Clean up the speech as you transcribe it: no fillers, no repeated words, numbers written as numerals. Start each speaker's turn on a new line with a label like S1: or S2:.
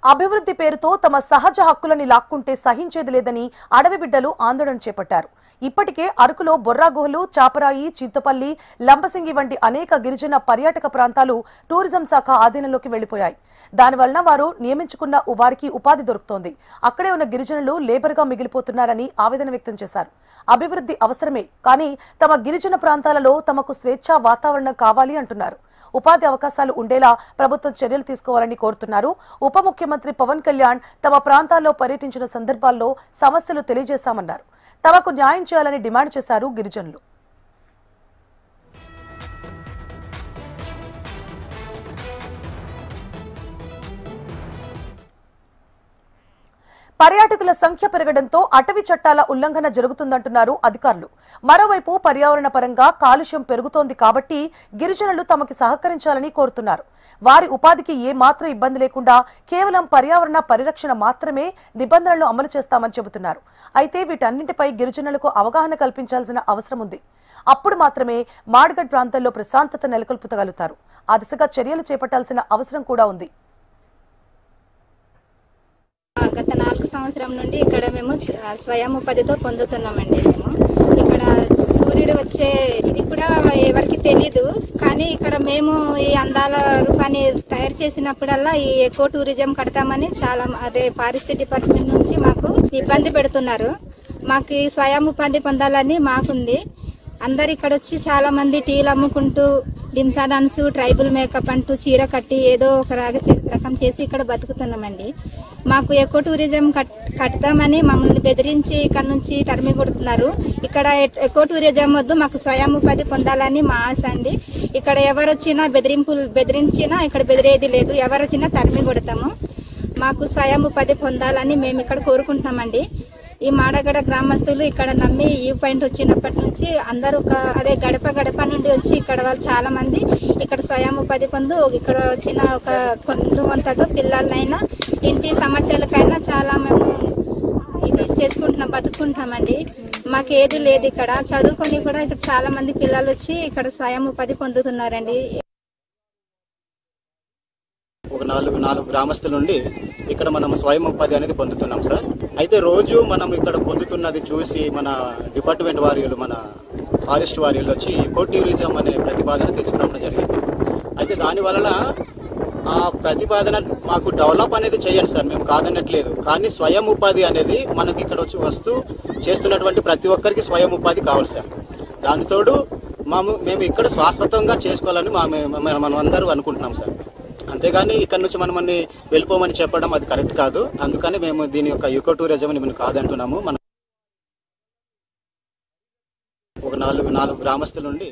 S1: అభివృద్ధి పేరుతో తమ సహజ హక్కులని లాక్కుంటే సహించేది లేదని అడవి బిడ్డలు ఆందోళన చేపట్టారు. ఇప్పటికే అరకులో బొర్రా గుహలు, చాపరాయి, చింతపల్లి, లంబసింగి వంటి అనేక గిరిజన పర్యాటక ప్రాంతాలు టూరిజం శాఖ ఆధీనంలోకి వెళ్లిపోయాయి. దానివల్ల వారు నియమించుకున్న వారికి ఉపాధి దొరుకుతోంది. అక్కడే ఉన్న గిరిజనులు లేబర్గా మిగిలిపోతున్నారని ఆవేదన వ్యక్తం చేశారు. అభివృద్ధి అవసరమే, కానీ తమ గిరిజన ప్రాంతాలలో తమకు స్వేచ్ఛా వాతావరణం కావాలి అంటున్నారు. ఉపాధి అవకాశాలు ఉండేలా ప్రభుత్వం చర్యలు తీసుకోవాలని కోరుతున్నారు. ఉప ముఖ్యమంత్రి పవన్ కళ్యాణ్ తమ ప్రాంతాల్లో పర్యటించిన సందర్భాల్లో సమస్యలు తెలియజేశామన్నారు. తమకు న్యాయం చేయాలని డిమాండ్ చేశారు గిరిజనులు. పర్యాటకుల సంఖ్య పెరగడంతో అటవీ చట్టాల ఉల్లంఘన జరుగుతుందంటున్నారు అధికారులు. మరోవైపు పర్యావరణ పరంగా కాలుష్యం పెరుగుతోంది కాబట్టి గిరిజనులు తమకి సహకరించాలని కోరుతున్నారు. వారి ఉపాధికి ఏ మాత్రం ఇబ్బంది లేకుండా కేవలం పర్యావరణ పరిరక్షణ మాత్రమే నిబంధనలు అమలు చేస్తామని చెబుతున్నారు. అయితే వీటన్నింటిపై గిరిజనులకు అవగాహన కల్పించాల్సిన అవసరం ఉంది. అప్పుడు మాత్రమే మాడ్గఢ్ ప్రాంతంలో ప్రశాంతత నెలకొల్పగలుగుతారు. ఆ దిశగా చర్యలు చేపట్టాల్సిన అవసరం కూడా ఉంది.
S2: గత 4 సంవత్సరం నుండి ఇక్కడ మేము స్వయం ఉపాధితో పొందుతున్నామండి. మేము ఇక్కడ సూర్యుడు వచ్చే ఇది కూడా ఎవరికి తెలీదు, కానీ ఇక్కడ మేము ఈ అందాల రూపాన్ని తయారు చేసినప్పుడల్లా ఈ ఎకో టూరిజం కడతామని చాలా ఫారెస్ట్ డిపార్ట్మెంట్ నుంచి మాకు ఇబ్బంది పెడుతున్నారు. మాకు ఈ స్వయం ఉపాధి పొందాలని మాకుంది. అందరు ఇక్కడ వచ్చి చాలా మంది టీలు అమ్ముకుంటూ డింసా డాన్స్, ట్రైబల్ మేకప్ అంటూ చీర కట్టి ఏదో ఒక రకం చేసి ఇక్కడ బతుకుతున్నామండి. మాకు ఎకో టూరిజం కడతామని మమ్మల్ని బెదిరించి ఇక్కడ నుంచి తరిమి కొడుతున్నారు. ఇక్కడ ఎకో టూరిజం వద్దు, మాకు స్వయం ఉపాధి పొందాలని మా ఆశ అండి. ఇక్కడ ఎవరు వచ్చినా బెదిరించినా ఇక్కడ బెదిరేది లేదు. ఎవరు వచ్చినా తరిమి కొడతాము. మాకు స్వయం ఉపాధి పొందాలని మేము ఇక్కడ కోరుకుంటున్నామండి. ఈ మాడగడ గ్రామస్తులు ఇక్కడ నమ్మి ఈ పాయింట్ వచ్చినప్పటి నుంచి అందరూ గడప గడప నుండి వచ్చి ఇక్కడ వాళ్ళు చాలా మంది ఇక్కడ స్వయం ఉపాధి పొందు ఇక్కడ వచ్చిన ఒక కొంతతో పిల్లలైనా ఇంటి సమస్యలకైనా చాలా మేము ఇది బతుకుంటామండి. మాకు ఏది లేదు. ఇక్కడ చదువుకొని కూడా ఇక్కడ చాలా మంది పిల్లలు వచ్చి ఇక్కడ స్వయం ఉపాధి పొందుతున్నారండి.
S3: ఒక నాలుగు గ్రామస్తుల నుండి ఇక్కడ మనం స్వయం ఉపాధి అనేది పొందుతున్నాం సార్. అయితే రోజు మనం ఇక్కడ పొందుతున్నది చూసి మన డిపార్ట్మెంట్ వారిలు, మన ఫారెస్ట్ వారిలు వచ్చి ఎకో టూరిజం అనే ప్రతిపాదన తెచ్చుకోవడం జరిగింది. అయితే దాని వలన ఆ ప్రతిపాదన మాకు డెవలప్ అనేది చేయండి సార్, మేము కాదనట్లేదు. కానీ స్వయం ఉపాధి అనేది మనకి ఇక్కడ వచ్చి వస్తూ చేస్తున్నటువంటి ప్రతి ఒక్కరికి స్వయం ఉపాధి కావాలి సార్. దానితోడు మేము ఇక్కడ శాశ్వతంగా చేసుకోవాలని మనం అందరూ అనుకుంటున్నాం సార్. అంతేగాని ఇక్కడ నుంచి మనమని వెళ్ళిపోమని చెప్పడం అది కరెక్ట్ కాదు. అందుకని మేము దీని యొక్క ఎకో టూరిజం మేము కాదంటున్నాము. మనం ఒక 4 గ్రామస్తుల నుండి